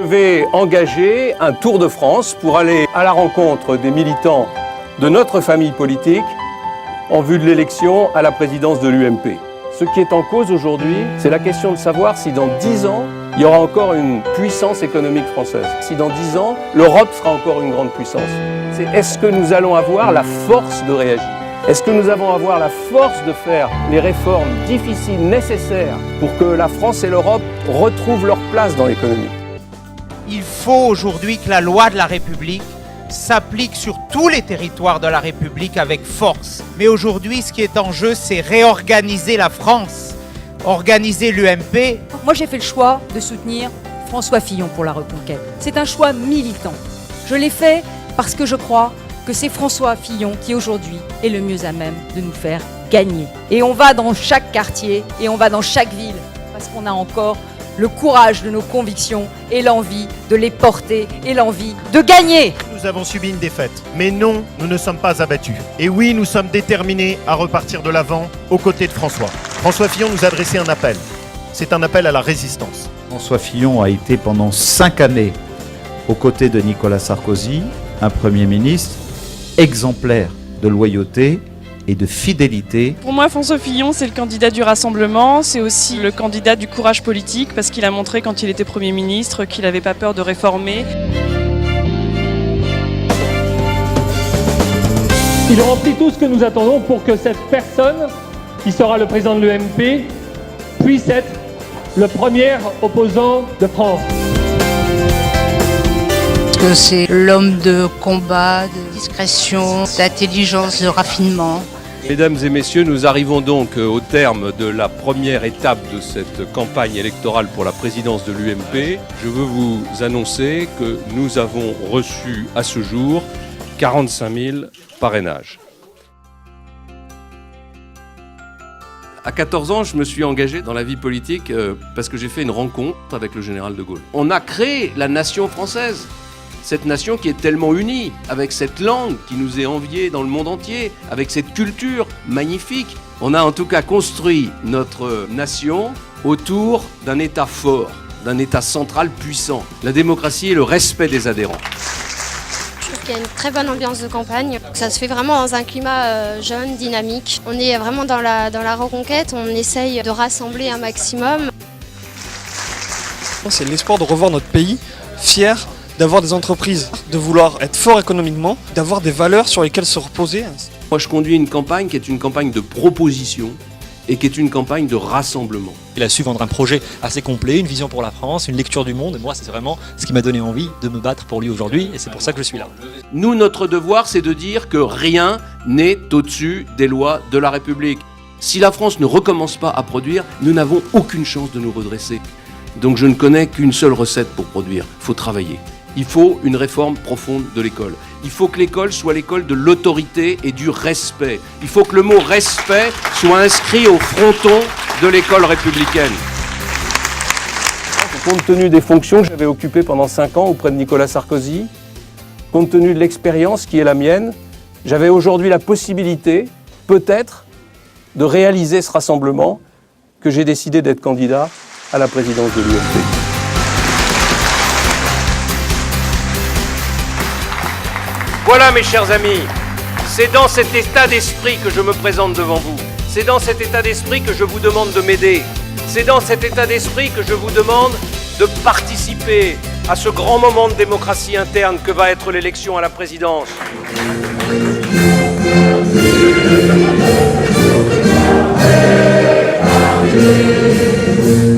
Je vais engager un tour de France pour aller à la rencontre des militants de notre famille politique en vue de l'élection à la présidence de l'UMP. Ce qui est en cause aujourd'hui, c'est la question de savoir si dans 10 ans, il y aura encore une puissance économique française. Si dans 10 ans, l'Europe sera encore une grande puissance. C'est est-ce que nous allons avoir la force de réagir ? Est-ce que nous allons avoir la force de faire les réformes difficiles nécessaires pour que la France et l'Europe retrouvent leur place dans l'économie ? Il faut aujourd'hui que la loi de la République s'applique sur tous les territoires de la République avec force. Mais aujourd'hui, ce qui est en jeu, c'est réorganiser la France, organiser l'UMP. Moi, j'ai fait le choix de soutenir François Fillon pour la reconquête. C'est un choix militant. Je l'ai fait parce que je crois que c'est François Fillon qui aujourd'hui est le mieux à même de nous faire gagner. Et on va dans chaque quartier et on va dans chaque ville parce qu'on a encore le courage de nos convictions et l'envie de les porter et l'envie de gagner. Nous avons subi une défaite, mais non, nous ne sommes pas abattus. Et oui, nous sommes déterminés à repartir de l'avant aux côtés de François. François Fillon nous a adressé un appel. C'est un appel à la résistance. François Fillon a été pendant 5 années aux côtés de Nicolas Sarkozy, un Premier ministre exemplaire de loyauté et de fidélité. Pour moi, François Fillon, c'est le candidat du rassemblement, c'est aussi le candidat du courage politique, parce qu'il a montré quand il était Premier ministre qu'il n'avait pas peur de réformer. Il remplit tout ce que nous attendons pour que cette personne, qui sera le président de l'UMP, puisse être le premier opposant de France. C'est l'homme de combat, de discrétion, d'intelligence, de raffinement. Mesdames et messieurs, nous arrivons donc au terme de la première étape de cette campagne électorale pour la présidence de l'UMP. Je veux vous annoncer que nous avons reçu à ce jour 45 000 parrainages. À 14 ans, je me suis engagé dans la vie politique parce que j'ai fait une rencontre avec le général de Gaulle. On a créé la nation française. Cette nation qui est tellement unie, avec cette langue qui nous est enviée dans le monde entier, avec cette culture magnifique. On a en tout cas construit notre nation autour d'un État fort, d'un État central puissant. La démocratie et le respect des adhérents. Je trouve qu'il y a une très bonne ambiance de campagne. Ça se fait vraiment dans un climat jeune, dynamique. On est vraiment dans la reconquête, on essaye de rassembler un maximum. C'est l'espoir de revoir notre pays fier, d'avoir des entreprises, de vouloir être fort économiquement, d'avoir des valeurs sur lesquelles se reposer. Moi, je conduis une campagne qui est une campagne de proposition et qui est une campagne de rassemblement. Il a su vendre un projet assez complet, une vision pour la France, une lecture du monde. Et moi, c'est vraiment ce qui m'a donné envie de me battre pour lui aujourd'hui. Et c'est pour ça que je suis là. Nous, notre devoir, c'est de dire que rien n'est au-dessus des lois de la République. Si la France ne recommence pas à produire, nous n'avons aucune chance de nous redresser. Donc je ne connais qu'une seule recette pour produire. Il faut travailler. Il faut une réforme profonde de l'école. Il faut que l'école soit l'école de l'autorité et du respect. Il faut que le mot respect soit inscrit au fronton de l'école républicaine. Compte tenu des fonctions que j'avais occupées pendant 5 ans auprès de Nicolas Sarkozy, compte tenu de l'expérience qui est la mienne, j'avais aujourd'hui la possibilité, peut-être, de réaliser ce rassemblement que j'ai décidé d'être candidat à la présidence de l'UMP. Voilà mes chers amis, c'est dans cet état d'esprit que je me présente devant vous. C'est dans cet état d'esprit que je vous demande de m'aider. C'est dans cet état d'esprit que je vous demande de participer à ce grand moment de démocratie interne que va être l'élection à la présidence. Allez, allez.